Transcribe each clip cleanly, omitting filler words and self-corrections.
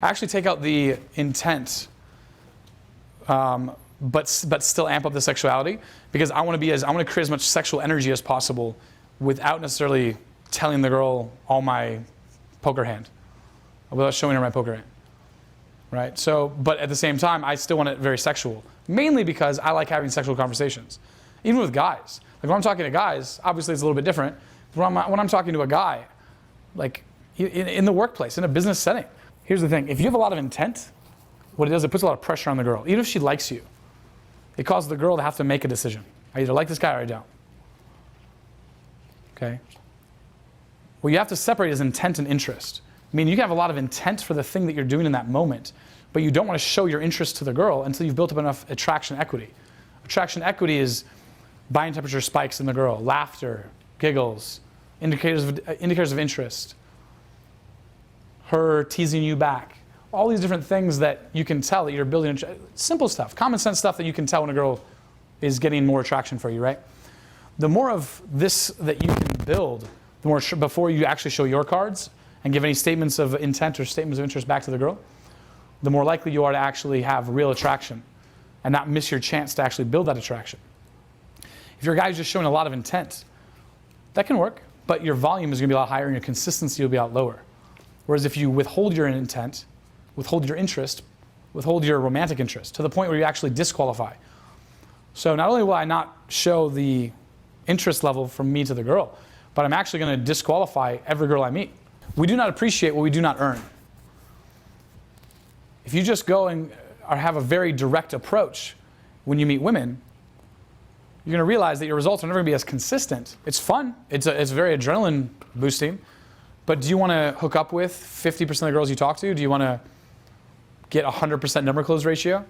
Actually take out the intent, but still amp up the sexuality, because I want to create as much sexual energy as possible without necessarily telling the girl all my poker hand, without showing her my poker hand, right? So, but at the same time, I still want it very sexual, mainly because I like having sexual conversations, even with guys. Like when I'm talking to guys, obviously it's a little bit different. When I'm talking to a guy, like in the workplace, in a business setting, here's the thing. If you have a lot of intent, what it does, it puts a lot of pressure on the girl. Even if she likes you, it causes the girl to have to make a decision. I either like this guy or I don't. Okay? What you have to separate is intent and interest. I mean, you can have a lot of intent for the thing that you're doing in that moment, but you don't want to show your interest to the girl until you've built up enough attraction equity. Attraction equity is body temperature spikes in the girl, laughter, giggles, indicators of interest, her teasing you back, all these different things that you can tell that you're building. Simple stuff, common sense stuff that you can tell when a girl is getting more attraction for you, right? The more of this that you can build, the more before you actually show your cards and give any statements of intent or statements of interest back to the girl, the more likely you are to actually have real attraction and not miss your chance to actually build that attraction. If your guy's just showing a lot of intent, that can work, but your volume is going to be a lot higher and your consistency will be a lot lower. Whereas if you withhold your intent, withhold your interest, withhold your romantic interest to the point where you actually disqualify. So not only will I not show the interest level from me to the girl, but I'm actually going to disqualify every girl I meet. We do not appreciate what we do not earn. If you just go and have a very direct approach when you meet women, you're going to realize that your results are never going to be as consistent. It's fun. It's very adrenaline boosting. But do you want to hook up with 50% of the girls you talk to? Do you want to get 100% number close ratio?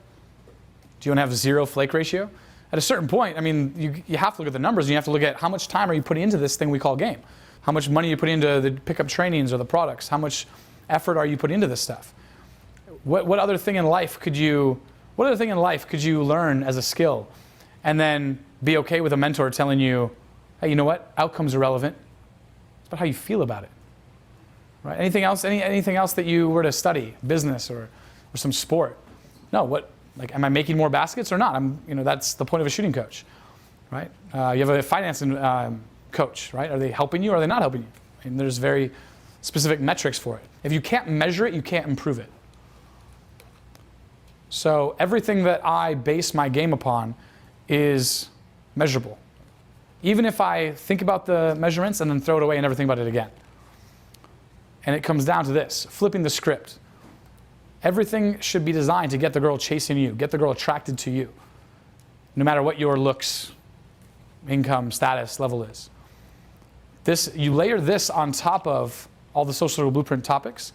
Do you want to have 0 flake ratio? At a certain point, I mean, you have to look at the numbers and you have to look at how much time are you putting into this thing we call game? How much money you put into the pickup trainings or the products? How much effort are you putting into this stuff? What other thing in life could you learn as a skill and then be okay with a mentor telling you, hey, you know what? Outcomes are relevant. It's about how you feel about it. Right? Anything else? Anything else that you were to study, business or some sport? No. What? Like, am I making more baskets or not? That's the point of a shooting coach, right? You have a finance coach, right? Are they helping you or are they not helping you? And there's very specific metrics for it. If you can't measure it, you can't improve it. So everything that I base my game upon is measurable. Even if I think about the measurements and then throw it away and never think about it again. And it comes down to this, flipping the script. Everything should be designed to get the girl chasing you, get the girl attracted to you, no matter what your looks, income, status, level is. You layer this on top of all the Social Circle Blueprint topics,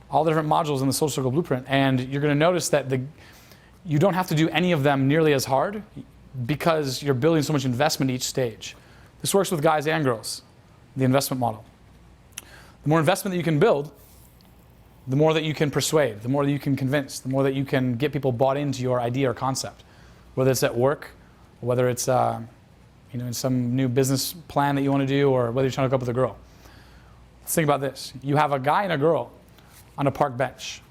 all the different modules in the Social Circle Blueprint, and you're going to notice that you don't have to do any of them nearly as hard because you're building so much investment each stage. This works with guys and girls, the investment model. The more investment that you can build, the more that you can persuade, the more that you can convince, the more that you can get people bought into your idea or concept, whether it's at work, or whether it's in some new business plan that you want to do, or whether you're trying to hook up with a girl. Let's think about this. You have a guy and a girl on a park bench.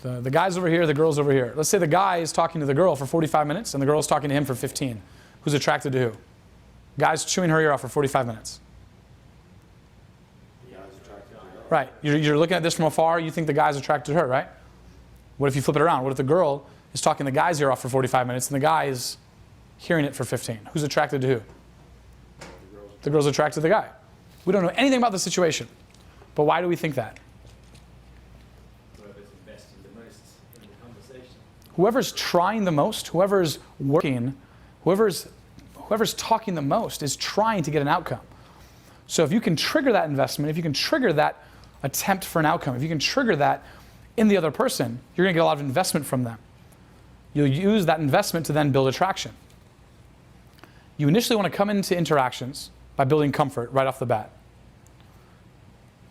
The guy's over here, the girl's over here. Let's say the guy is talking to the girl for 45 minutes and the girl's talking to him for 15. Who's attracted to who? Guy's chewing her ear off for 45 minutes. Right, you're looking at this from afar, you think the guy's attracted to her, right? What if you flip it around? What if the girl is talking the guy's ear off for 45 minutes and the guy is hearing it for 15? Who's attracted to who? The girl's attracted to the guy. We don't know anything about the situation, but why do we think that? Whoever's investing the most in the conversation. Whoever's trying the most, whoever's working, whoever's talking the most is trying to get an outcome. So if you can trigger that investment, if you can trigger that attempt for an outcome, if you can trigger that in the other person, you're going to get a lot of investment from them. You'll use that investment to then build attraction. You initially want to come into interactions by building comfort right off the bat.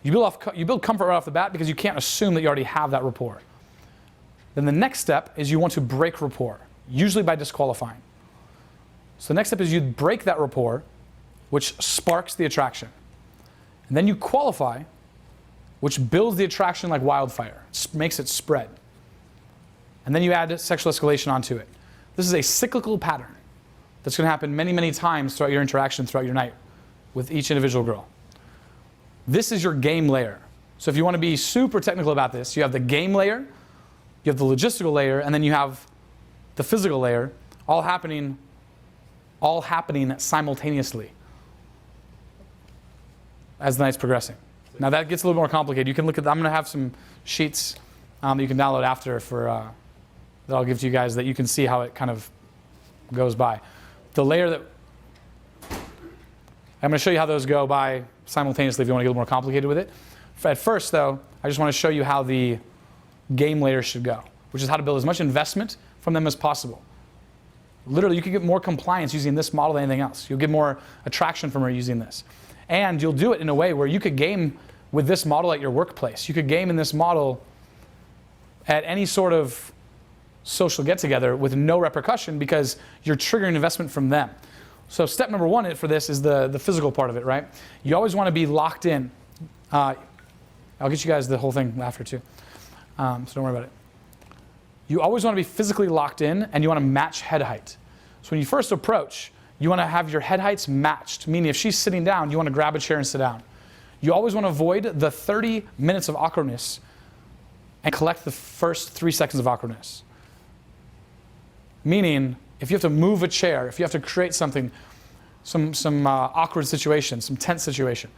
You build comfort right off the bat because you can't assume that you already have that rapport. Then the next step is you want to break rapport, usually by disqualifying. So the next step is you break that rapport, which sparks the attraction. And then you qualify which builds the attraction like wildfire, makes it spread. And then you add sexual escalation onto it. This is a cyclical pattern that's going to happen many, many times throughout your interaction, throughout your night with each individual girl. This is your game layer. So if you want to be super technical about this, you have the game layer, you have the logistical layer, and then you have the physical layer, all happening simultaneously as the night's progressing. Now that gets a little more complicated. You can look at, I'm going to have some sheets that you can download after for, that I'll give to you guys that you can see how it kind of goes by. The layer that, I'm going to show you how those go by simultaneously if you want to get a little more complicated with it. At first though, I just want to show you how the game layer should go, which is how to build as much investment from them as possible. Literally, you can get more compliance using this model than anything else. You'll get more attraction from her using this. And you'll do it in a way where you could game with this model at your workplace. You could game in this model at any sort of social get-together with no repercussion because you're triggering investment from them. So step number one for this is the physical part of it, right? You always want to be locked in. I'll get you guys the whole thing after too, so don't worry about it. You always want to be physically locked in and you want to match head height. So when you first approach, you want to have your head heights matched, meaning if she's sitting down, you want to grab a chair and sit down. You always want to avoid the 30 minutes of awkwardness and collect the first 3 seconds of awkwardness. Meaning, if you have to move a chair, if you have to create something, some awkward situation, some tense situation,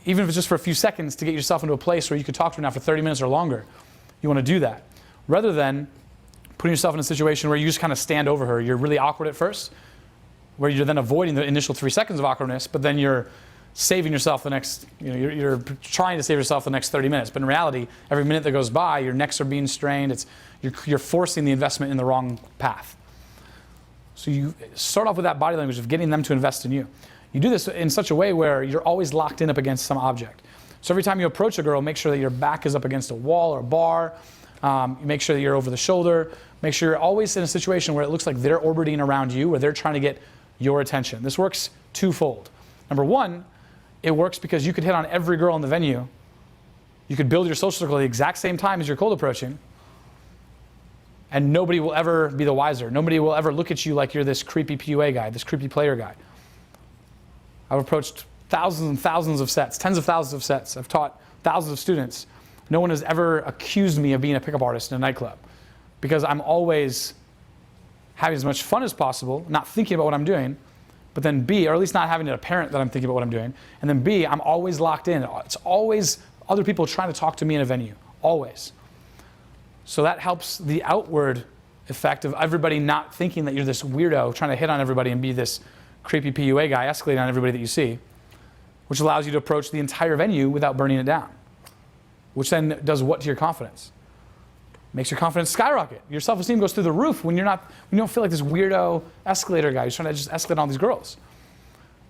even if it's just for a few seconds to get yourself into a place where you could talk to her now for 30 minutes or longer, you want to do that. Rather than putting yourself in a situation where you just kind of stand over her. You're really awkward at first, where you're then avoiding the initial 3 seconds of awkwardness, but then you're saving yourself the next, you're trying to save yourself the next 30 minutes. But in reality, every minute that goes by, your necks are being strained. You're forcing the investment in the wrong path. So you start off with that body language of getting them to invest in you. You do this in such a way where you're always locked in up against some object. So every time you approach a girl, make sure that your back is up against a wall or a bar. Make sure that you're over the shoulder. Make sure you're always in a situation where it looks like they're orbiting around you, where they're trying to get your attention. This works twofold. Number one, it works because you could hit on every girl in the venue. You could build your social circle at the exact same time as you're cold approaching, and nobody will ever be the wiser. Nobody will ever look at you like you're this creepy PUA guy, this creepy player guy. I've approached thousands and thousands of sets, tens of thousands of sets. I've taught thousands of students. No one has ever accused me of being a pickup artist in a nightclub because I'm always having as much fun as possible, not thinking about what I'm doing, but then B, or at least not having it apparent that I'm thinking about what I'm doing, and then B, I'm always locked in. It's always other people trying to talk to me in a venue, always. So that helps the outward effect of everybody not thinking that you're this weirdo trying to hit on everybody and be this creepy PUA guy escalating on everybody that you see, which allows you to approach the entire venue without burning it down, which then does what to your confidence? Makes your confidence skyrocket. Your self-esteem goes through the roof when you don't feel like this weirdo escalator guy who's trying to just escalate on these girls.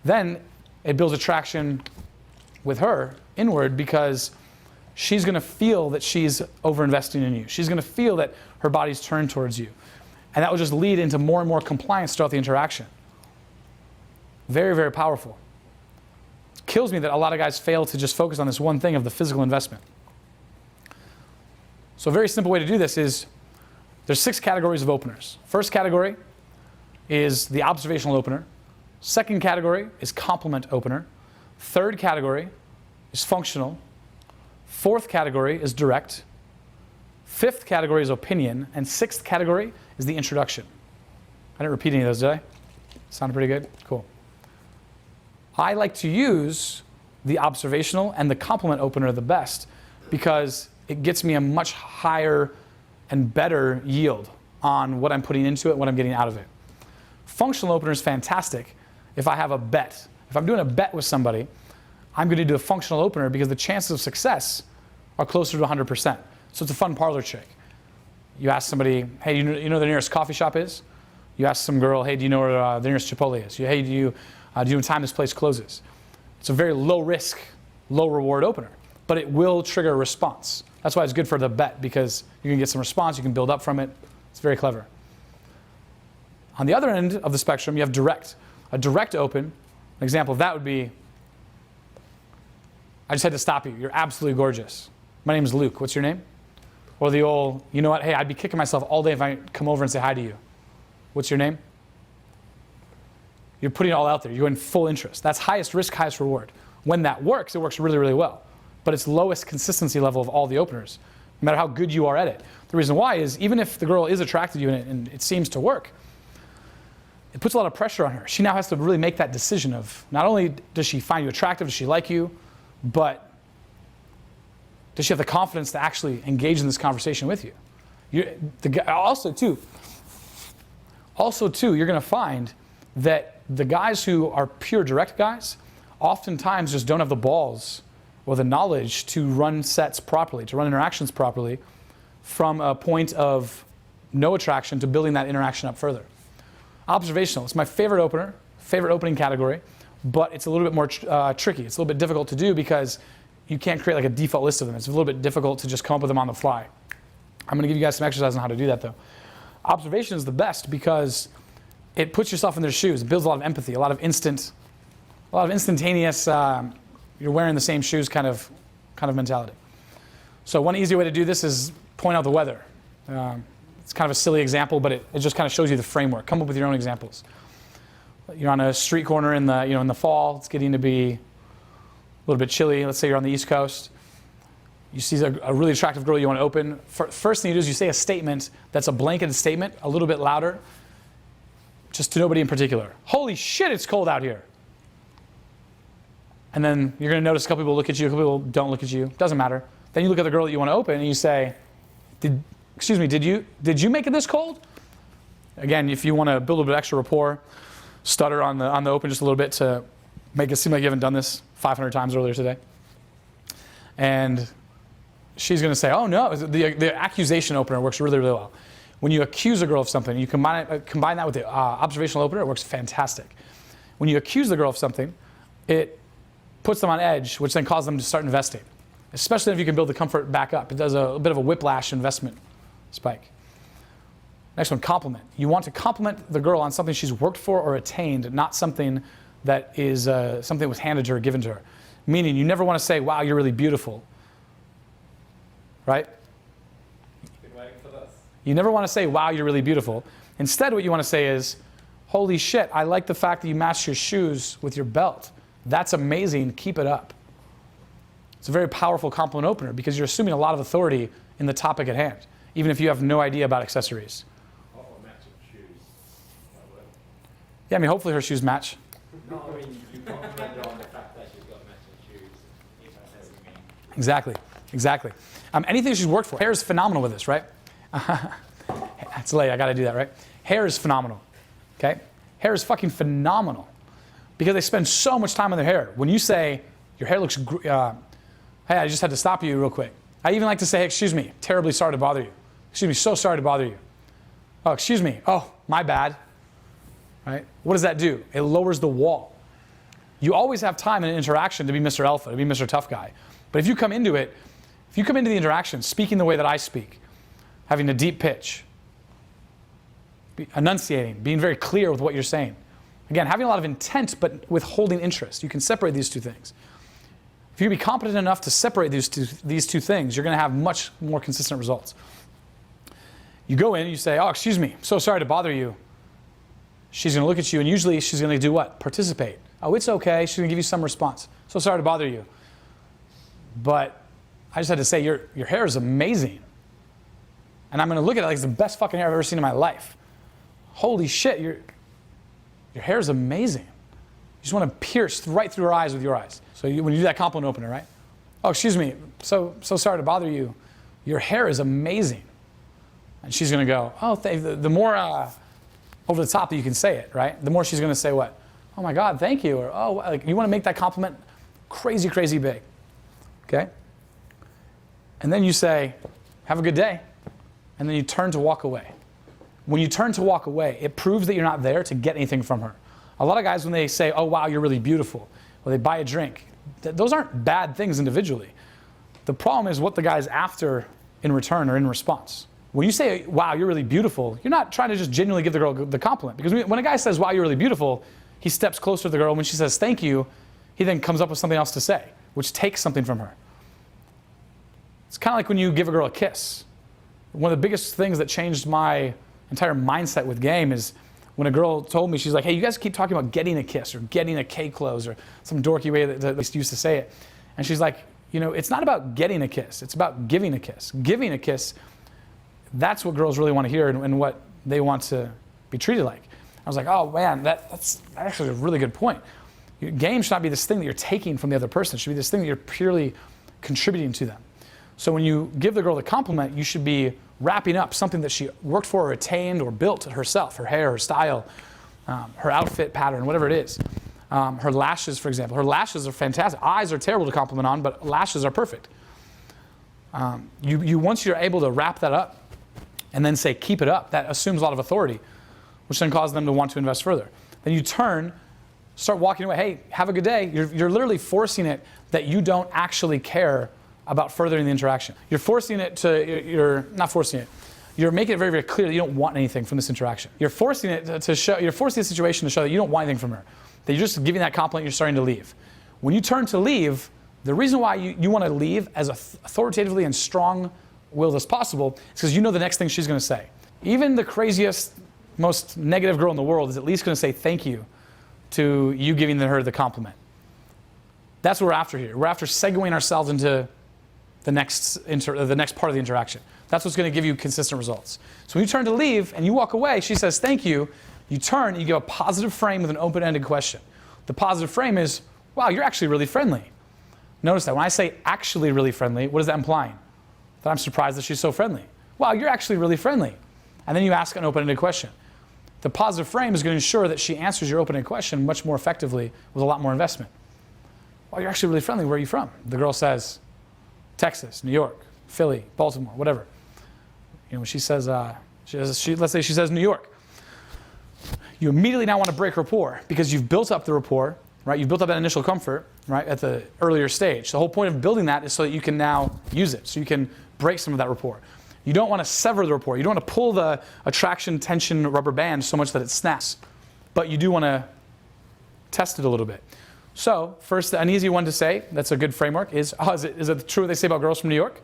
Then it builds attraction with her inward because she's going to feel that she's over-investing in you. She's going to feel that her body's turned towards you. And that will just lead into more and more compliance throughout the interaction. Very, very powerful. It kills me that a lot of guys fail to just focus on this one thing of the physical investment. So a very simple way to do this is there's 6 categories of openers. First category is the observational opener. Second category is complement opener. Third category is functional. Fourth category is direct. Fifth category is opinion. And sixth category is the introduction. I didn't repeat any of those, did I? Sounded pretty good? Cool. I like to use the observational and the complement opener the best because it gets me a much higher and better yield on what I'm putting into it, what I'm getting out of it. Functional opener is fantastic if I have a bet. If I'm doing a bet with somebody, I'm going to do a functional opener because the chances of success are closer to 100%. So it's a fun parlor trick. You ask somebody, hey, you know where the nearest coffee shop is? You ask some girl, hey, do you know where the nearest Chipotle is? Hey, do you know what time this place closes? It's a very low risk, low reward opener, but it will trigger a response. That's why it's good for the bet because you can get some response, you can build up from it. It's very clever. On the other end of the spectrum, you have direct. A direct open, an example of that would be, I just had to stop you. You're absolutely gorgeous. My name is Luke. What's your name? Or the old, you know what? Hey, I'd be kicking myself all day if I come over and say hi to you. What's your name? You're putting it all out there. You're in full interest. That's highest risk, highest reward. When that works, it works really, really well. But it's lowest consistency level of all the openers, no matter how good you are at it. The reason why is even if the girl is attracted to you and it seems to work, it puts a lot of pressure on her. She now has to really make that decision of not only does she find you attractive, does she like you, but does she have the confidence to actually engage in this conversation with you? Also, too, you're going to find that the guys who are pure direct guys oftentimes just don't have the balls or the knowledge to run sets properly, to run interactions properly from a point of no attraction to building that interaction up further. Observational, it's my favorite opener, favorite opening category, but it's a little bit more tricky. It's a little bit difficult to do because you can't create like a default list of them. It's a little bit difficult to just come up with them on the fly. I'm going to give you guys some exercise on how to do that though. Observation is the best because it puts yourself in their shoes. It builds a lot of empathy, a lot of instantaneous, you're wearing the same shoes kind of mentality. So one easy way to do this is point out the weather. It's kind of a silly example, but it just kind of shows you the framework. Come up with your own examples. You're on a street corner in the fall. It's getting to be a little bit chilly. Let's say you're on the East Coast. You see a really attractive girl you want to open. First thing you do is you say a statement that's a blanketed statement, a little bit louder, just to nobody in particular. Holy shit, it's cold out here. And then you're going to notice a couple people look at you, a couple people don't look at you. Doesn't matter. Then you look at the girl that you want to open and you say, did you make it this cold? Again, if you want to build a little bit extra rapport, stutter on the open just a little bit to make it seem like you haven't done this 500 times earlier today. And she's going to say, oh no, the accusation opener works really, really well. When you accuse a girl of something, you combine that with the observational opener, it works fantastic. When you accuse the girl of something, it puts them on edge, which then causes them to start investing. Especially if you can build the comfort back up. It does a bit of a whiplash investment spike. Next one, compliment. You want to compliment the girl on something she's worked for or attained, not something that is something that was handed to her, given to her. Meaning, you never want to say, wow, you're really beautiful. Right? Been waiting for this. You never want to say, wow, you're really beautiful. Instead, what you want to say is, holy shit, I like the fact that you matched your shoes with your belt. That's amazing, keep it up. It's a very powerful compliment opener because you're assuming a lot of authority in the topic at hand, even if you have no idea about accessories. Oh, matching shoes. Yeah, I mean, hopefully her shoes match. No, I mean, you complimented on the fact that she's got matching shoes. You know what I mean. Exactly. Anything she's worked for. Hair is phenomenal with this, right? It's late, I gotta do that, right? Hair is phenomenal, okay? Hair is fucking phenomenal because they spend so much time on their hair. When you say, your hair looks, hey, I just had to stop you real quick. I even like to say, hey, excuse me, terribly sorry to bother you. Excuse me, so sorry to bother you. Oh, excuse me, oh, my bad, right? What does that do? It lowers the wall. You always have time in an interaction to be Mr. Alpha, to be Mr. Tough Guy. But if you come into it, if you come into the interaction speaking the way that I speak, having a deep pitch, enunciating, being very clear with what you're saying. Again, having a lot of intent, but withholding interest. You can separate these two things. If you be competent enough to separate these two things, you're going to have much more consistent results. You go in and you say, oh, excuse me, so sorry to bother you. She's going to look at you, and usually she's going to do what? Participate. Oh, it's okay. She's going to give you some response. So sorry to bother you. But I just had to say, your hair is amazing. And I'm going to look at it like it's the best fucking hair I've ever seen in my life. Holy shit, your hair is amazing. You just want to pierce right through her eyes with your eyes. So when you do that compliment opener, right? Oh, excuse me, so sorry to bother you. Your hair is amazing. And she's going to go, oh, the more over the top that you can say it, right? The more she's going to say what? Oh my God, thank you. Or, oh, like, you want to make that compliment crazy, crazy big. Okay? And then you say, have a good day. And then you turn to walk away. When you turn to walk away, it proves that you're not there to get anything from her. A lot of guys, when they say, oh, wow, you're really beautiful, or they buy a drink, those aren't bad things individually. The problem is what the guy's after in return or in response. When you say, wow, you're really beautiful, you're not trying to just genuinely give the girl the compliment. Because when a guy says, wow, you're really beautiful, he steps closer to the girl. When she says, thank you, he then comes up with something else to say. which takes something from her. It's kind of like when you give a girl a kiss. One of the biggest things that changed my entire mindset with game is when a girl told me, she's like, hey, you guys keep talking about getting a kiss or getting a K close or some dorky way that they used to say it. And she's like, you know, it's not about getting a kiss. It's about giving a kiss. Giving a kiss, that's what girls really want to hear and what they want to be treated like. I was like, oh man, that's actually a really good point. Game should not be this thing that you're taking from the other person. It should be this thing that you're purely contributing to them. So when you give the girl the compliment, you should be wrapping up something that she worked for or attained or built herself, her hair, her style, her outfit pattern, whatever it is. Her lashes, for example. Her lashes are fantastic. Eyes are terrible to compliment on, but lashes are perfect. Once you're able to wrap that up and then say, keep it up, that assumes a lot of authority, which then causes them to want to invest further. Then you turn, start walking away. Hey, have a good day. You're literally forcing it that you don't actually care about furthering the interaction. You're forcing it to, you're not forcing it. You're making it very, very clear that you don't want anything from this interaction. You're forcing it to show, you're forcing the situation to show that you don't want anything from her. That you're just giving that compliment, you're starting to leave. When you turn to leave, the reason why you want to leave as authoritatively and strong-willed as possible is because you know the next thing she's going to say. Even the craziest, most negative girl in the world is at least going to say thank you to you giving her the compliment. That's what we're after here. We're after segueing ourselves into the next part of the interaction. That's what's going to give you consistent results. So when you turn to leave and you walk away, she says thank you, you turn and you give a positive frame with an open-ended question. The positive frame is, wow, you're actually really friendly. Notice that when I say actually really friendly, what is that implying? That I'm surprised that she's so friendly. Wow, you're actually really friendly. And then you ask an open-ended question. The positive frame is going to ensure that she answers your open-ended question much more effectively with a lot more investment. Wow, you're actually really friendly. Where are you from? The girl says, Texas, New York, Philly, Baltimore, whatever. You know, when she says, let's say she says New York. You immediately now want to break rapport because you've built up the rapport, right? You've built up that initial comfort, right, at the earlier stage. The whole point of building that is so that you can now use it, so you can break some of that rapport. You don't want to sever the rapport. You don't want to pull the attraction, tension, rubber band so much that it snaps. But you do want to test it a little bit. So first, an easy one to say, that's a good framework, is it true what they say about girls from New York?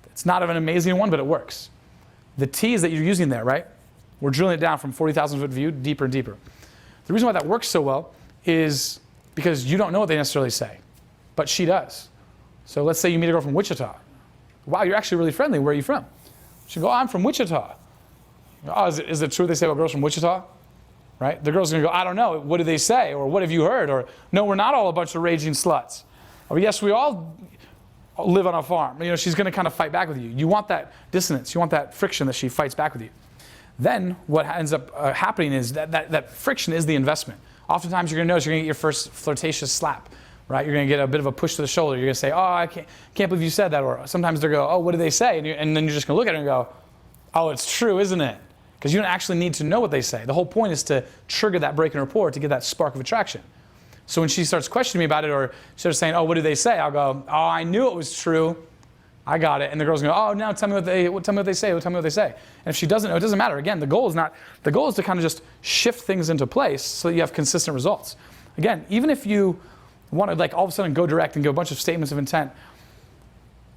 It's not an amazing one, but it works. The T's that you're using there, right? We're drilling it down from 40,000 foot view, deeper and deeper. The reason why that works so well is because you don't know what they necessarily say, but she does. So let's say you meet a girl from Wichita. Wow, you're actually really friendly. Where are you from? She'll go, oh, I'm from Wichita. Oh, is it true they say about girls from Wichita? Right? The girl's going to go, I don't know. What do they say? Or what have you heard? Or no, we're not all a bunch of raging sluts. Or yes, we all live on a farm. You know, she's going to kind of fight back with you. You want that dissonance. You want that friction that she fights back with you. Then what ends up happening is that friction is the investment. Oftentimes you're going to notice you're going to get your first flirtatious slap. Right? You're going to get a bit of a push to the shoulder. You're going to say, oh, I can't believe you said that. Or sometimes they'll go, oh, what do they say? And then you're just going to look at it and go, oh, it's true, isn't it? Because you don't actually need to know what they say. The whole point is to trigger that break in rapport to get that spark of attraction. So when she starts questioning me about it or she starts saying, oh, what do they say? I'll go, oh, I knew it was true. I got it. And the girl's going to go, oh, now tell me what they say. Tell me what they say. And if she doesn't know, it doesn't matter. Again, the goal is to kind of just shift things into place so that you have consistent results. Again, even if you want to like all of a sudden go direct and go a bunch of statements of intent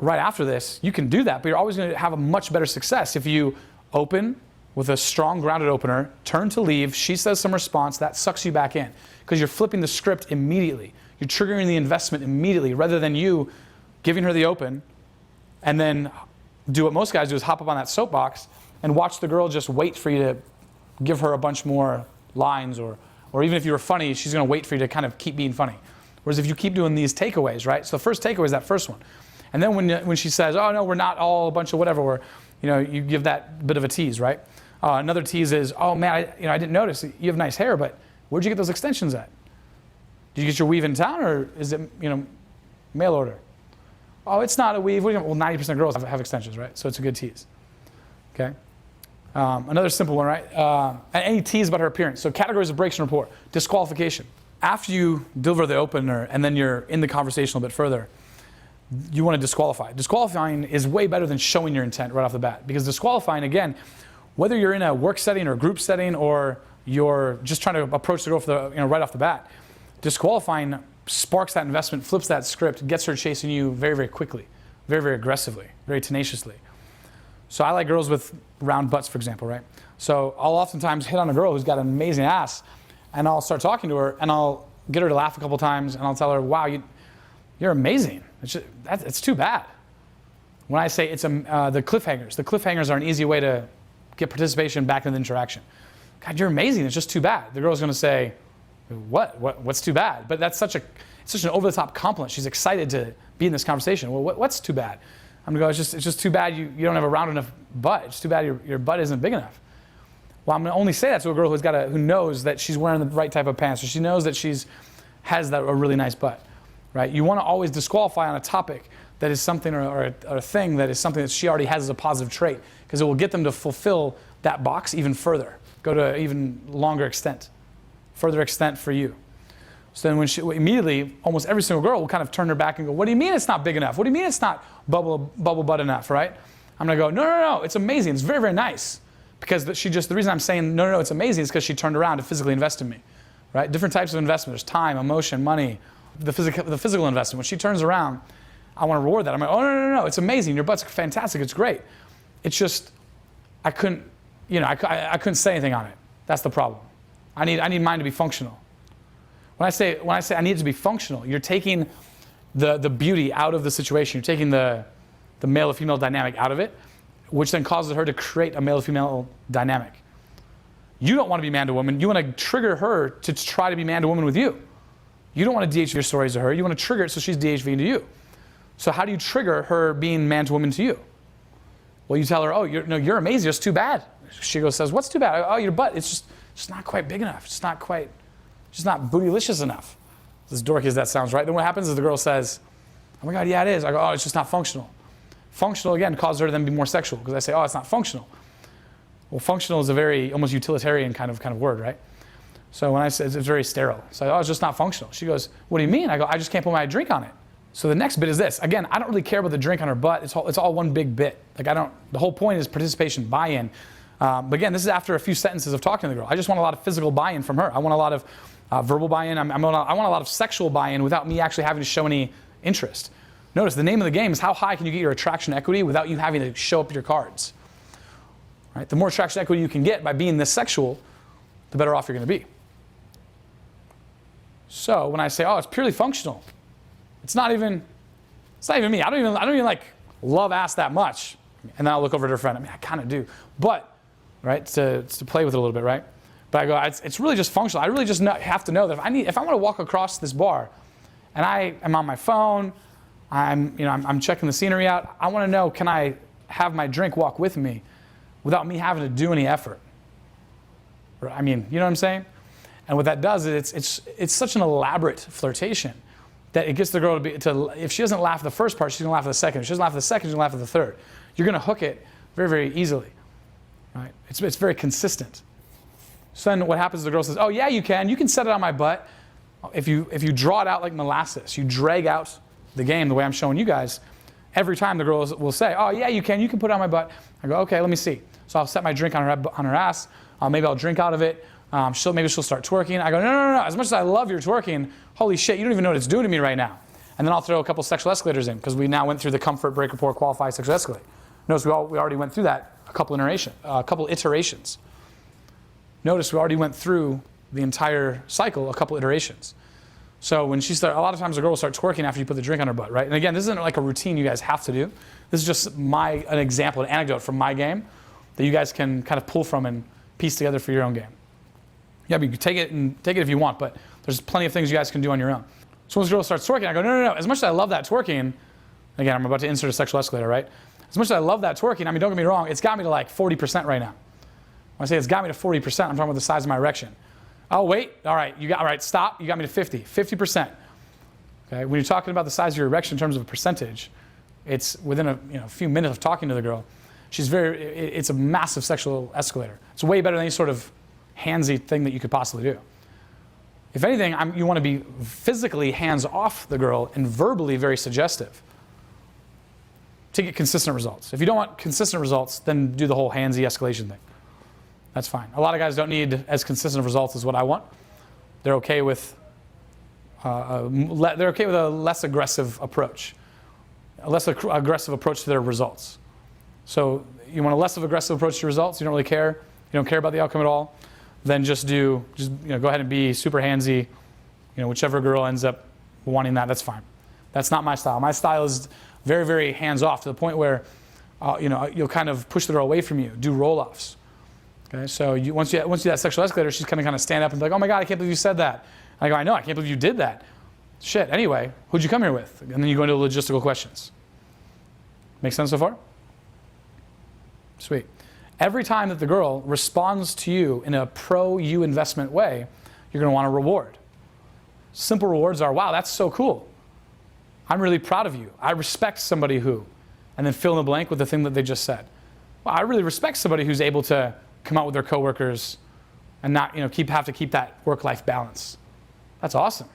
right after this, you can do that, but you're always going to have a much better success if you open with a strong grounded opener, turn to leave, she says some response, that sucks you back in because you're flipping the script immediately. You're triggering the investment immediately rather than you giving her the open and then do what most guys do is hop up on that soapbox and watch the girl just wait for you to give her a bunch more lines or even if you were funny, she's going to wait for you to kind of keep being funny. Whereas if you keep doing these takeaways, right? So the first takeaway is that first one. And then when she says, oh, no, we're not all a bunch of whatever, or you give that bit of a tease, right? Another tease is, oh, man, I didn't notice. You have nice hair, but where'd you get those extensions at? Did you get your weave in town, or is it, mail order? Oh, it's not a weave. Well, 90% of girls have extensions, right? So it's a good tease, okay? Another simple one, right? Any tease about her appearance. So categories of breaks in rapport. Disqualification. After you deliver the opener and then you're in the conversation a bit further, you want to disqualify. Disqualifying is way better than showing your intent right off the bat. Because disqualifying, again, whether you're in a work setting or a group setting or you're just trying to approach the girl right off the bat, disqualifying sparks that investment, flips that script, gets her chasing you very, very quickly, very, very aggressively, very tenaciously. So I like girls with round butts, for example, right? So I'll oftentimes hit on a girl who's got an amazing ass, and I'll start talking to her, and I'll get her to laugh a couple times, and I'll tell her, wow, you're amazing. It's too bad. When I say the cliffhangers are an easy way to get participation back in the interaction. God, you're amazing. It's just too bad. The girl's going to say, what's too bad? But it's such an over-the-top compliment. She's excited to be in this conversation. Well, what's too bad? I'm going to go, it's just too bad you don't have a round enough butt. It's too bad your butt isn't big enough. Well, I'm going to only say that to a girl who knows that she's wearing the right type of pants, or she knows that has a really nice butt, right? You want to always disqualify on a topic that is something, or a thing that is something that she already has as a positive trait, because it will get them to fulfill that box even further, go to an even longer extent, further extent for you. So then immediately, almost every single girl will kind of turn her back and go, what do you mean it's not big enough? What do you mean it's not bubble butt enough, right? I'm going to go, no, it's amazing. It's very, very nice. Because the reason I'm saying, no, it's amazing is because she turned around to physically invest in me, right? Different types of investment. There's time, emotion, money, the physical investment. When she turns around, I want to reward that. I'm like, oh, no, it's amazing. Your butt's fantastic. It's great. It's just, I couldn't say anything on it. That's the problem. I need mine to be functional. When I say I need it to be functional, you're taking the beauty out of the situation. You're taking the male to female dynamic out of it, which then causes her to create a male to female dynamic. You don't want to be man to woman. You want to trigger her to try to be man to woman with you. You don't want to DHV your stories to her. You want to trigger it so she's DHVing to you. So how do you trigger her being man to woman to you? Well, you tell her, oh, you're amazing. It's too bad. She says, what's too bad? Oh, your butt. It's just not quite big enough. It's not bootylicious enough. As dorky as that sounds, right? Then what happens is the girl says, oh my God, yeah, it is. I go, oh, it's just not functional. Functional, again, causes her to then be more sexual, because I say, oh, it's not functional. Well, functional is a very almost utilitarian kind of word, right? So when I say it's very sterile. So, oh, it's just not functional. She goes, what do you mean? I go, I just can't put my drink on it. So the next bit is this. Again, I don't really care about the drink on her butt. It's all one big bit. The whole point is participation, buy-in. But again, this is after a few sentences of talking to the girl. I just want a lot of physical buy-in from her. I want a lot of verbal buy-in. I want a lot of sexual buy-in without me actually having to show any interest. Notice the name of the game is how high can you get your attraction equity without you having to show up your cards. Right? The more attraction equity you can get by being this sexual, the better off you're going to be. So when I say, oh, it's purely functional, it's not even me. I don't even like love ass that much. And then I'll look over at her friend. I mean, I kind of do, but right to play with it a little bit, right? But I go, it's really just functional. I really just have to know that if I want to walk across this bar, and I am on my phone, I'm checking the scenery out. I want to know, can I have my drink walk with me without me having to do any effort? I mean, you know what I'm saying? And what that does is it's such an elaborate flirtation that it gets the girl to if she doesn't laugh at the first part, she's going to laugh at the second. If she doesn't laugh at the second, she's going to laugh at the third. You're going to hook it very, very easily. Right? It's very consistent. So then what happens is the girl says, oh, yeah, you can set it on my butt. If you draw it out like molasses, you drag out the game the way I'm showing you guys, every time the girls will say, oh, yeah, you can put it on my butt. I go, okay, let me see. So I'll set my drink on her ass. Maybe I'll drink out of it. Maybe she'll start twerking. I go, no. As much as I love your twerking, holy shit, you don't even know what it's doing to me right now. And then I'll throw a couple sexual escalators in, because we now went through the comfort, break rapport, qualify, sexual escalate. Notice we already went through that a couple iterations. Notice we already went through the entire cycle a couple iterations. So when a lot of times a girl will start twerking after you put the drink on her butt, right? And again, this isn't like a routine you guys have to do. This is just an example, an anecdote from my game that you guys can kind of pull from and piece together for your own game. Yeah, I mean, you can take it if you want, but there's plenty of things you guys can do on your own. So when this girl starts twerking, I go, no. As much as I love that twerking, again, I'm about to insert a sexual escalator, right? As much as I love that twerking, I mean, don't get me wrong, it's got me to like 40% right now. When I say it's got me to 40%, I'm talking about the size of my erection. Oh, wait, all right, stop, you got me to 50%. Okay, when you're talking about the size of your erection in terms of a percentage, it's within a few minutes of talking to the girl, it's a massive sexual escalator. It's way better than any sort of handsy thing that you could possibly do. If anything, you want to be physically hands off the girl and verbally very suggestive to get consistent results. If you don't want consistent results, then do the whole handsy escalation thing. That's fine. A lot of guys don't need as consistent results as what I want. They're okay with they're okay with a less aggressive approach, aggressive approach to their results. So you want a less of aggressive approach to results. You don't really care. You don't care about the outcome at all. Then just go ahead and be super handsy. Whichever girl ends up wanting that, that's fine. That's not my style. My style is very, very hands-off to the point where you'll kind of push the girl away from you, do roll-offs. Okay, so once you do that sexual escalator, she's going to kind of stand up and be like, "Oh my God, I can't believe you said that." I go, "I know, I can't believe you did that." Shit. Anyway, who'd you come here with? And then you go into logistical questions. Make sense so far? Sweet. Every time that the girl responds to you in a pro-you investment way, you're going to want a reward. Simple rewards are, "Wow, that's so cool. I'm really proud of you. I respect somebody who," and then fill in the blank with the thing that they just said. "Well, I really respect somebody who's able to come out with their coworkers and not, have to keep that work-life balance. That's awesome."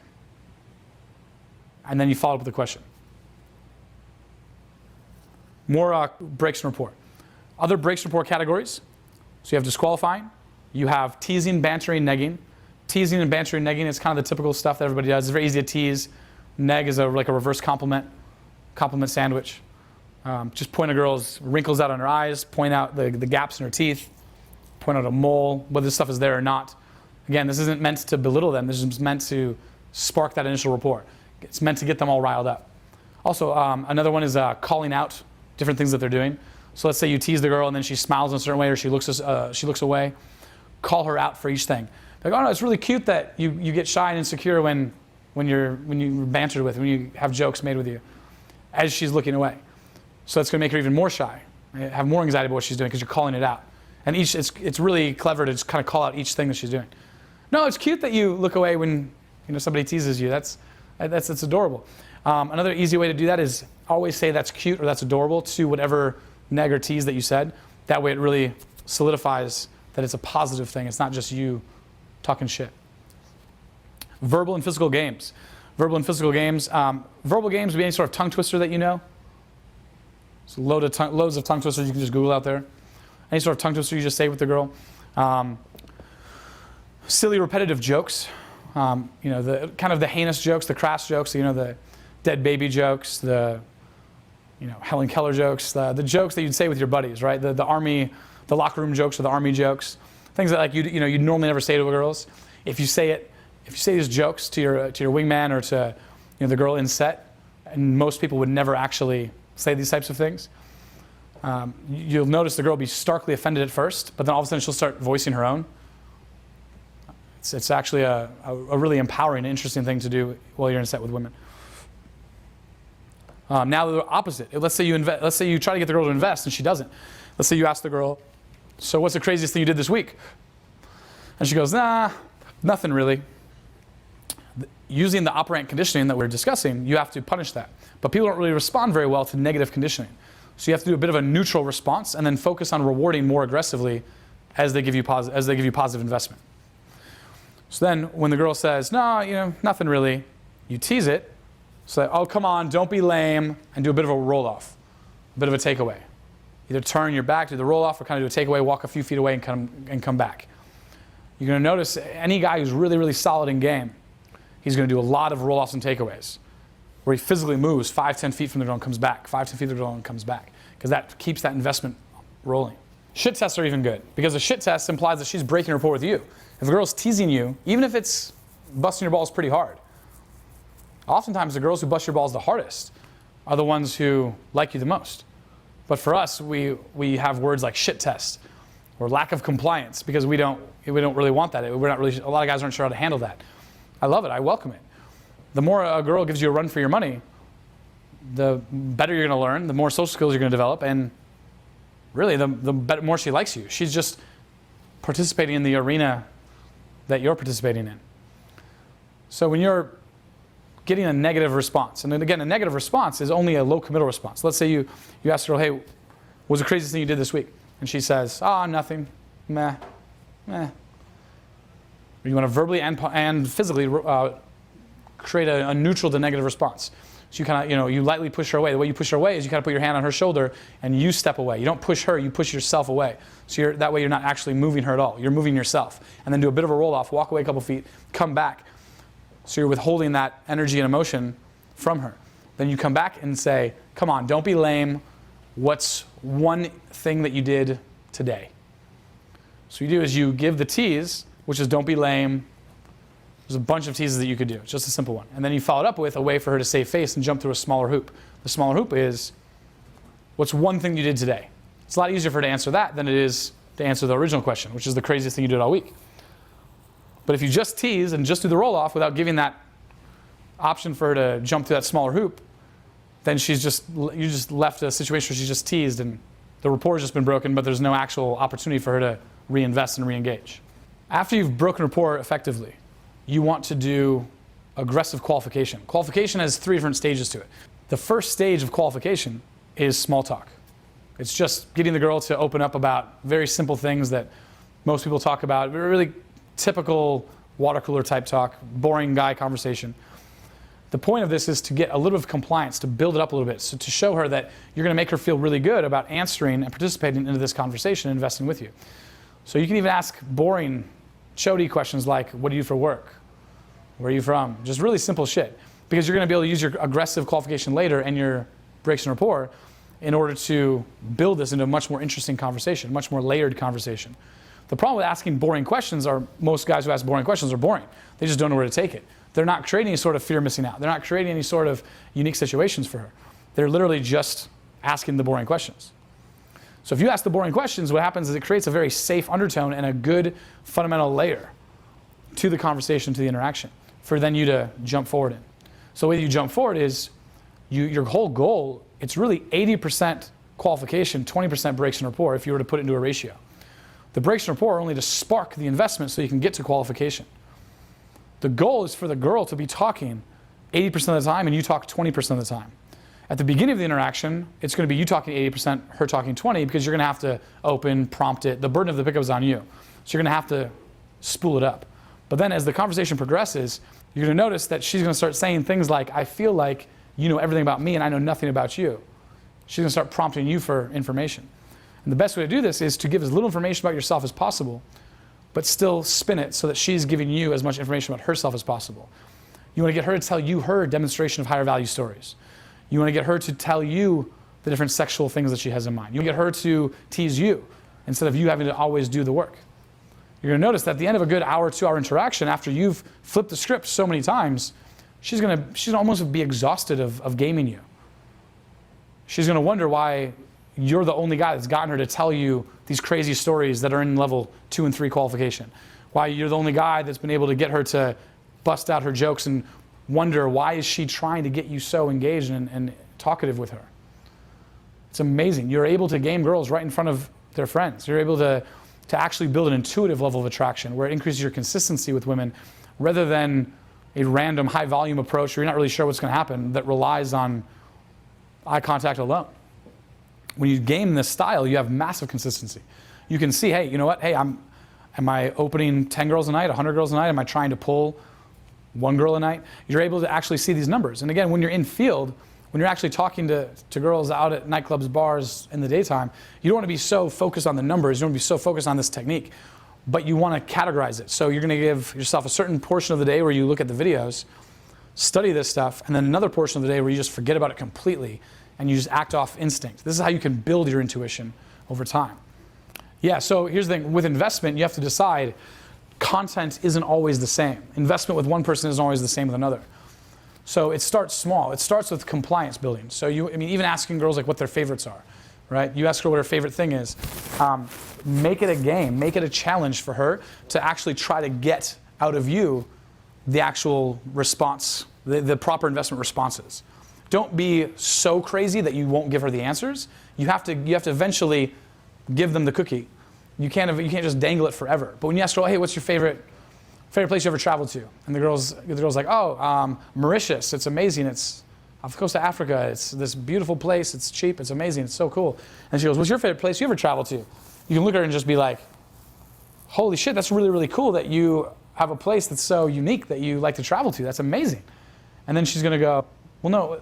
And then you follow up with a question. More breaks and rapport. Other breaks and rapport categories. So you have disqualifying. You have teasing, bantering, negging. Teasing and bantering, negging is kind of the typical stuff that everybody does. It's very easy to tease. Neg is like a reverse compliment sandwich. Just point a girl's wrinkles out on her eyes, point out the gaps in her teeth, point out a mole, whether this stuff is there or not. Again, this isn't meant to belittle them. This is meant to spark that initial rapport. It's meant to get them all riled up. Also, another one is calling out different things that they're doing. So let's say you tease the girl and then she smiles in a certain way or she looks away. Call her out for each thing. Like, "Oh no, it's really cute that you get shy and insecure when you're bantered with, when you have jokes made with you," as she's looking away. So that's going to make her even more shy, have more anxiety about what she's doing because you're calling it out. And it's really clever to just kind of call out each thing that she's doing. "No, it's cute that you look away when somebody teases you. That's adorable." Another easy way to do that is always say "that's cute" or "that's adorable" to whatever neg or tease that you said. That way it really solidifies that it's a positive thing. It's not just you talking shit. Verbal and physical games. Verbal games would be any sort of tongue twister that you know. So loads of tongue twisters you can just Google out there. Any sort of tongue twister you just say with the girl. Silly repetitive jokes. The kind of the heinous jokes, the crass jokes, the dead baby jokes, the Helen Keller jokes, the jokes that you'd say with your buddies, right? The locker room jokes or the army jokes, things that you'd normally never say to girls. If you say these jokes to your wingman or to the girl in set, and most people would never actually say these types of things, you'll notice the girl will be starkly offended at first, but then all of a sudden she'll start voicing her own. It's actually a really empowering and interesting thing to do while you're in set with women. Now the opposite. Let's say you try to get the girl to invest and she doesn't. Let's say you ask the girl, "So what's the craziest thing you did this week?" And she goes, "Nah, nothing really." Using the operant conditioning that we're discussing, you have to punish that. But people don't really respond very well to negative conditioning. So you have to do a bit of a neutral response and then focus on rewarding more aggressively as they give you positive investment. So then when the girl says, "No, nothing really," you tease it. Say, "Oh, come on, don't be lame," and do a bit of a roll-off, a bit of a takeaway. Either turn your back, do the roll-off, or kind of do a takeaway, walk a few feet away and come back. You're going to notice any guy who's really, really solid in game, he's going to do a lot of roll-offs and takeaways, where he physically moves 5-10 feet from the girl and comes back, 5-10 feet from the girl and comes back, because that keeps that investment rolling. Shit tests are even good, because a shit test implies that she's breaking rapport with you. If a girl's teasing you, even if it's busting your balls pretty hard, oftentimes the girls who bust your balls the hardest are the ones who like you the most. But for us, we have words like shit test or lack of compliance because we don't really want that. A lot of guys aren't sure how to handle that. I love it. I welcome it. The more a girl gives you a run for your money, the better you're going to learn, the more social skills you're going to develop, and really the more she likes you. She's just participating in the arena that you're participating in. So when you're getting a negative response, and then again, a negative response is only a low committal response. Let's say you ask the girl, "Hey, what was the craziest thing you did this week?" And she says, "Oh, nothing, meh." You want to verbally and physically create a neutral to negative response. So you kind of, you lightly push her away. The way you push her away is you kind of put your hand on her shoulder and you step away. You don't push her, you push yourself away. So that way you're not actually moving her at all. You're moving yourself. And then do a bit of a roll-off, walk away a couple feet, come back. So you're withholding that energy and emotion from her. Then you come back and say, come on, don't be lame. What's one thing that you did today? So you do is you give the tease, which is don't be lame. There's a bunch of teases that you could do. It's just a simple one. And then you follow it up with a way for her to save face and jump through a smaller hoop. The smaller hoop is, what's one thing you did today? It's a lot easier for her to answer that than it is to answer the original question, which is the craziest thing you did all week. But if you just tease and just do the roll-off without giving that option for her to jump through that smaller hoop, then you just left a situation where she's just teased and the rapport has just been broken, but there's no actual opportunity for her to reinvest and re-engage. After you've broken rapport effectively, you want to do aggressive qualification. Qualification has 3 different stages to it. The first stage of qualification is small talk. It's just getting the girl to open up about very simple things that most people talk about, really typical water cooler type talk, boring guy conversation. The point of this is to get a little bit of compliance, to build it up a little bit, so to show her that you're going to make her feel really good about answering and participating into this conversation and investing with you. So you can even ask boring, chody questions like, what do you do for work? Where are you from? Just really simple shit. Because you're going to be able to use your aggressive qualification later and your breaks and rapport in order to build this into a much more interesting conversation, much more layered conversation. The problem with asking boring questions are most guys who ask boring questions are boring. They just don't know where to take it. They're not creating any sort of fear of missing out. They're not creating any sort of unique situations for her. They're literally just asking the boring questions. So if you ask the boring questions, what happens is it creates a very safe undertone and a good fundamental layer to the conversation, to the interaction, for then you to jump forward in. So the way you jump forward is your whole goal, it's really 80% qualification, 20% breaks and rapport if you were to put it into a ratio. The breaks and rapport are only to spark the investment so you can get to qualification. The goal is for the girl to be talking 80% of the time and you talk 20% of the time. At the beginning of the interaction, it's going to be you talking 80%, her talking 20%, because you're going to have to open, prompt it. The burden of the pickup is on you. So you're going to have to spool it up. But then as the conversation progresses, you're going to notice that she's going to start saying things like, I feel like you know everything about me and I know nothing about you. She's going to start prompting you for information. And the best way to do this is to give as little information about yourself as possible, but still spin it so that she's giving you as much information about herself as possible. You want to get her to tell you her demonstration of higher value stories. You want to get her to tell you the different sexual things that she has in mind. You want to get her to tease you instead of you having to always do the work. You're going to notice that at the end of a good hour, 2 hour interaction, after you've flipped the script so many times, she's going to almost be exhausted of gaming you. She's going to wonder why you're the only guy that's gotten her to tell you these crazy stories that are in level 2 and 3 qualification. Why you're the only guy that's been able to get her to bust out her jokes and wonder why is she trying to get you so engaged and talkative with her. It's amazing. You're able to game girls right in front of their friends. You're able to actually build an intuitive level of attraction where it increases your consistency with women rather than a random high volume approach where you're not really sure what's going to happen that relies on eye contact alone. When you game this style, you have massive consistency. You can see, hey, you know what? Hey, am I opening 10 girls a night, 100 girls a night? Am I trying to pull 1 girl a night? You're able to actually see these numbers. And again, when you're in field, when you're actually talking to girls out at nightclubs, bars in the daytime, you don't want to be so focused on the numbers. You don't want to be so focused on this technique, but you want to categorize it. So you're going to give yourself a certain portion of the day where you look at the videos, study this stuff, and then another portion of the day where you just forget about it completely and you just act off instinct. This is how you can build your intuition over time. Yeah, so here's the thing. With investment, you have to decide content isn't always the same. Investment with one person isn't always the same with another. So it starts small. It starts with compliance building. So even asking girls like what their favorites are, right? You ask her what her favorite thing is. Make it a game. Make it a challenge for her to actually try to get out of you the actual response, the proper investment responses. Don't be so crazy that you won't give her the answers. You have to eventually give them the cookie. You can't just dangle it forever. But when you ask her, hey, what's your favorite place you ever traveled to? And the girl's like, Mauritius. It's amazing. It's off the coast of Africa. It's this beautiful place. It's cheap. It's amazing. It's so cool. And she goes, what's your favorite place you ever traveled to? You can look at her and just be like, holy shit, that's really, really cool that you have a place that's so unique that you like to travel to. That's amazing. And then she's going to go, well, no,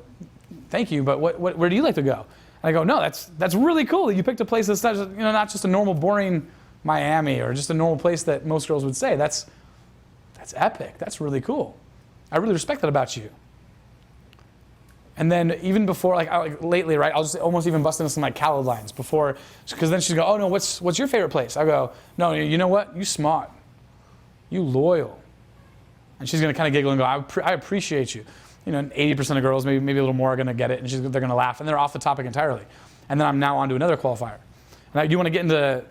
thank you, but where do you like to go? And I go, no, that's really cool that you picked a place that's not just a normal, boring Miami or just a normal place that most girls would say. That's epic. That's really cool. I really respect that about you. And then even before, like lately, right, I'll just almost even bust into some like calorie lines before, because then she'd go, oh no, what's your favorite place? I go, no, you know what? You smart. You loyal. And she's going to kind of giggle and go, I appreciate you. You know, 80% of girls, maybe a little more, are going to get it, and they're going to laugh, and they're off the topic entirely. And then I'm now on to another qualifier. And I do want to get into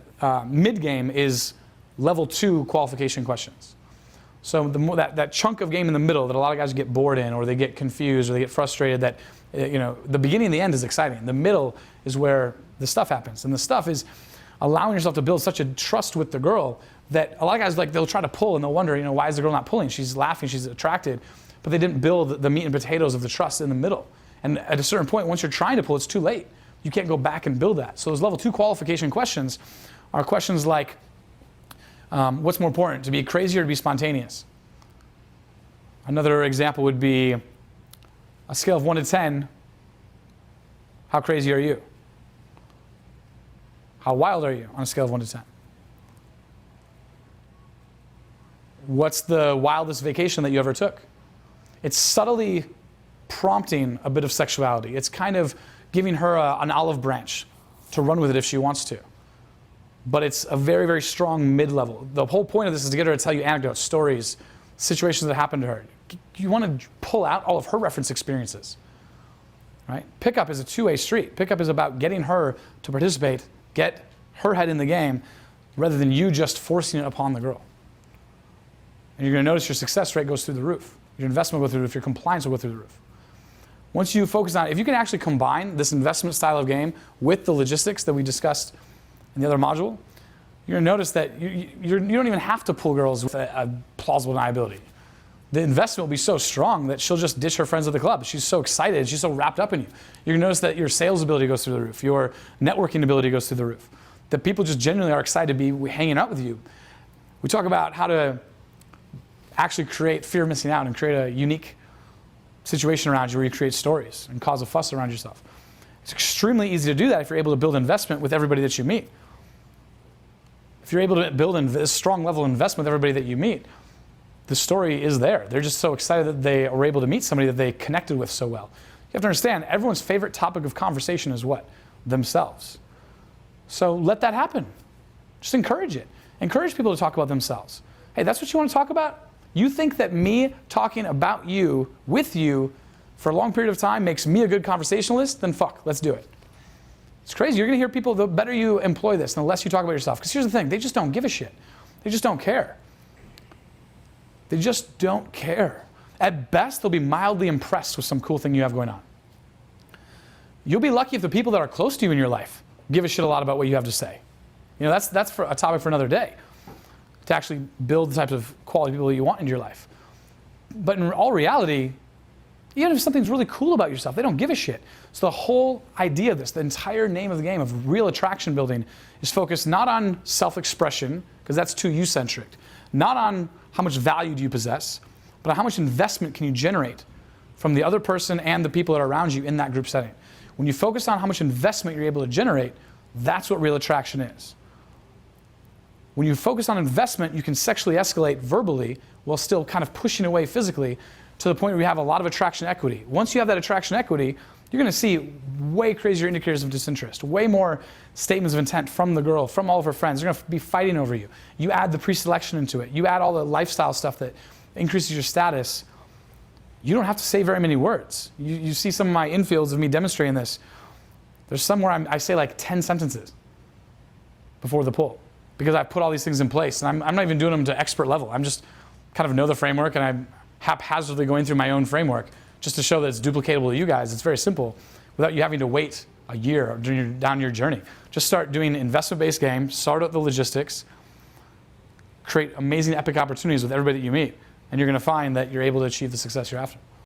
mid-game is level 2 qualification questions. So that chunk of game in the middle that a lot of guys get bored in, or they get confused, or they get frustrated, that the beginning and the end is exciting. The middle is where the stuff happens. And the stuff is allowing yourself to build such a trust with the girl that a lot of guys, like, they'll try to pull and they'll wonder, why is the girl not pulling? She's laughing, she's attracted. But they didn't build the meat and potatoes of the trust in the middle. And at a certain point, once you're trying to pull, it's too late. You can't go back and build that. So those level 2 qualification questions are questions like, what's more important, to be crazy or to be spontaneous? Another example would be a scale of 1 to 10, how crazy are you? How wild are you on a scale of 1 to 10? What's the wildest vacation that you ever took? It's subtly prompting a bit of sexuality. It's kind of giving her an olive branch to run with it if she wants to. But it's a very, very strong mid-level. The whole point of this is to get her to tell you anecdotes, stories, situations that happened to her. You want to pull out all of her reference experiences. Right? Pickup is a two-way street. Pickup is about getting her to participate, get her head in the game, rather than you just forcing it upon the girl. And you're going to notice your success rate goes through the roof. Your investment will go through the roof. Your compliance will go through the roof. Once you focus on, if you can actually combine this investment style of game with the logistics that we discussed in the other module, you're going to notice that you don't even have to pull girls with a plausible deniability. The investment will be so strong that she'll just ditch her friends at the club. She's so excited. She's so wrapped up in you. You're going to notice that your sales ability goes through the roof. Your networking ability goes through the roof. That people just genuinely are excited to be hanging out with you. We talk about how to actually create fear of missing out and create a unique situation around you where you create stories and cause a fuss around yourself. It's extremely easy to do that if you're able to build investment with everybody that you meet. If you're able to build a strong level of investment with everybody that you meet, the story is there. They're just so excited that they were able to meet somebody that they connected with so well. You have to understand, everyone's favorite topic of conversation is what? Themselves. So let that happen. Just encourage it. Encourage people to talk about themselves. Hey, that's what you want to talk about? You think that me talking about you, with you, for a long period of time makes me a good conversationalist? Then fuck, let's do it. It's crazy. You're going to hear people, the better you employ this, and the less you talk about yourself. Because here's the thing, they just don't give a shit. They just don't care. They just don't care. At best, they'll be mildly impressed with some cool thing you have going on. You'll be lucky if the people that are close to you in your life give a shit a lot about what you have to say. That's for a topic for another day, to actually build the types of quality people you want in your life. But in all reality, even if something's really cool about yourself, they don't give a shit. So the whole idea of this, the entire name of the game of real attraction building, is focused not on self-expression, because that's too you-centric, not on how much value do you possess, but on how much investment can you generate from the other person and the people that are around you in that group setting. When you focus on how much investment you're able to generate, that's what real attraction is. When you focus on investment, you can sexually escalate verbally while still kind of pushing away physically to the point where you have a lot of attraction equity. Once you have that attraction equity, you're going to see way crazier indicators of disinterest, way more statements of intent from the girl, from all of her friends. They're going to be fighting over you. You add the pre-selection into it. You add all the lifestyle stuff that increases your status. You don't have to say very many words. You see some of my infields of me demonstrating this. There's some where I say like 10 sentences before the pull, because I put all these things in place, and I'm not even doing them to expert level. I'm just kind of know the framework, and I'm haphazardly going through my own framework just to show that it's duplicatable to you guys. It's very simple without you having to wait a year down your journey. Just start doing investment-based game, sort out the logistics, create amazing epic opportunities with everybody that you meet, and you're going to find that you're able to achieve the success you're after.